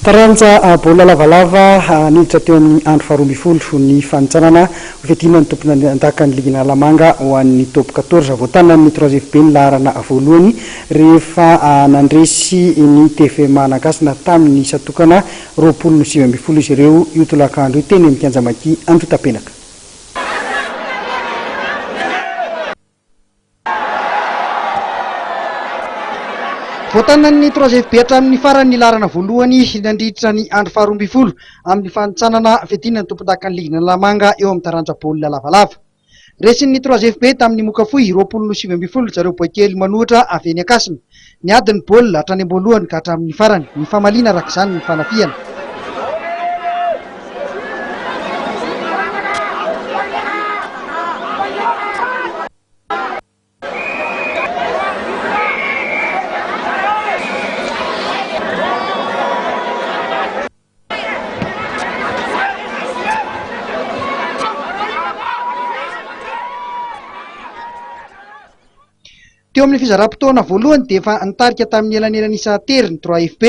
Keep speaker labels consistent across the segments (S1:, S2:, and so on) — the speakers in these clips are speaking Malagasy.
S1: Taranja baolina lavalava niditra teo amin'ny andro faharoa ambin'ny folo ny fanintsanana fiadiana ny tompona andakany ligina Lamanga ho an'ny top 14 voatana ny 3FB ny laharana voalohany rehefa nandresy ny TFM Malagasy tamin'ny satokana 29 izy ireo io tolakandro io teny amin'ny Kianjamaki Antotapenaka. Voatanan'ny 3FB hatramin'ny farany laharana voalohany nandritra ny andro faharoa ambin'ny folo amin'ny fanintsanana fiadiana ny tompon-dakany ligina Lamanga eo amin'ny taranja baolina lavalava. Resin'ny 3FB tamin'ny Mokafoy 29 zareo boakely manohitra avy eny Akasina. Ny adiny baolina hatrany am-boalohany ka hatramin'ny farany, ny famaliana araka izany ny fanafiana. Teo amin'ny fizaram-potoana voalohany dia efa nitarika tamin'ny elanelan'isa tery ny 3FB.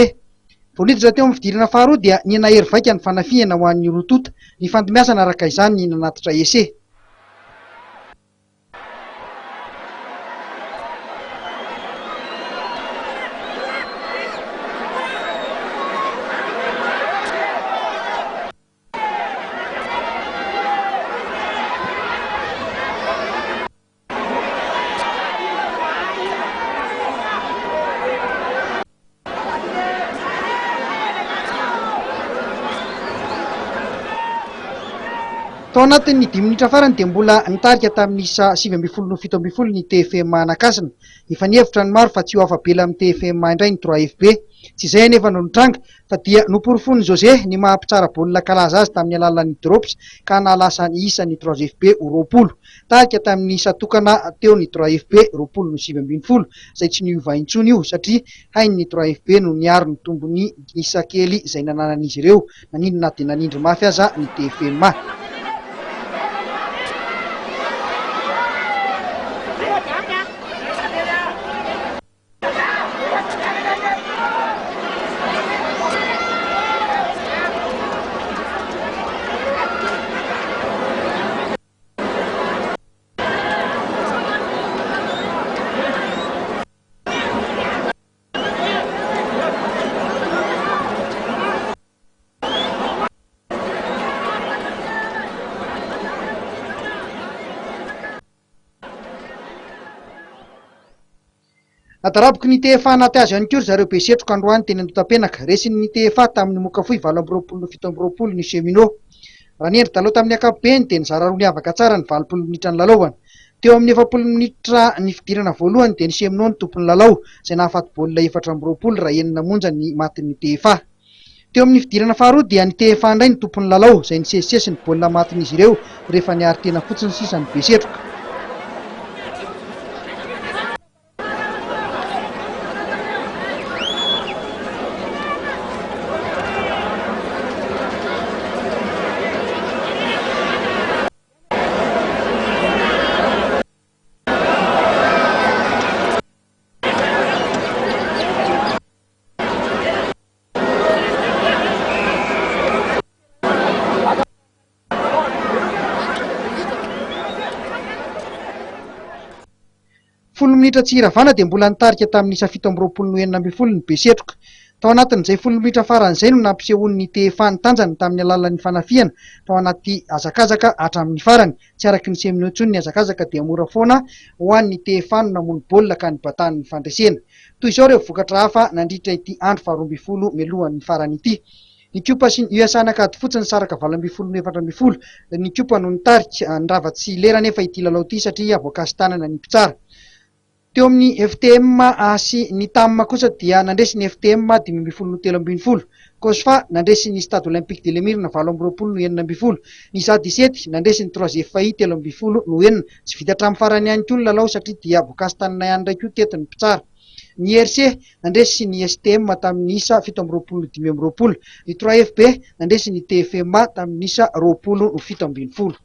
S1: Vao niditra teo amin'ny fidirana faharoa dia niana hery vaika ny fanafiana ho an'ny rotota, ny fandomiasana araka izany ny nanatitra ese. Tao anatin'ny 10 minitra farany dia mbola nitarika tamin'ny isa 7 no 7 ny TFM Anakasina. Efa nihevitra ny maro fa tsy ho afabela amin'ny TFM indray ny 3FB. Tsy izay anefa no nitranga fa dia noporofony José ny mahampitsara baolina kalaza azy tamin'ny alalan'ny drops ka nahalasa ny isa ny 3FB ho 20. Tarika tamin'ny satokana teo ny 3FB 27 izay tsy niova intsony io satria hain'ny 3FB no niaro ny tombony isa kely izay nananan'izy ireo, naninona dia nanindry mafy aza ny TFM. Ataraboky ny TFA anaty azy ihany koa zareo be setroka androany teny Antotapenaka. Resin'ny TFA tamin'ny Mokafoy 27 ny cheminot. Raha ny endry taloha tamin'ny ankapobeny dia nizara roa ny avaka tsara ny 20 minitra ny lalaovana. Teo amin'ny 70 minitra ny fidirana voalohany dia ny cheminot ny tompon'ny lalao izay nahafaty baolina 4-20 raha enina monja ny matin'ny TFA. Teo amin'ny fidirana faharoa dia ny TFA indray ny tompon'ny lalao izay nisesisesy ny baolina matin'izy ireo rehefa niary tena fotsiny sisa ny be setroka. Folo minitra tsy iravana dia mbola nitarika tamin'ny isa 17 ny be setroka. Tao anatin'izay 10 minitra faran'izay no nampisehon'ny TFA ny tanjany tamin'ny alalan'ny fanafiana tao anaty hazakazaka hatramin'ny farany. Tsy araky ny cheminot intsony ny hazakazaka dia mora foana ho an'ny TFA no namono baolina ka nibatahan'ny fandresena. Toy izao ireo vokatra hafa nandritra ity andro faharoa ambin'ny folo mialohan'ny farany ity. Ny Kiopa sy ny USA nakady fotsiny saraka 24 ny Kiopa no nitarika nirava tsy lera nefa ity lalao ity satria voankazy tanana ny mpitsara. Teo amin'ny FTM sy ny TAM kosa dia nandresy ny FTM 13 Kosfa nandresy ny Stade Olympique de Lemirna 29 ny ZAD17 nandresy ny 3FI 13 tsy vita hatramin'ny farany ihany koa ny lalao satria dia voankazy tanana ihany indray koa teto ny mpitsara. Ny RC nandresy ny STM tamin'ny isa 17 ny 3FB nandresy ny TFM tamin'ny isa 20 no 17.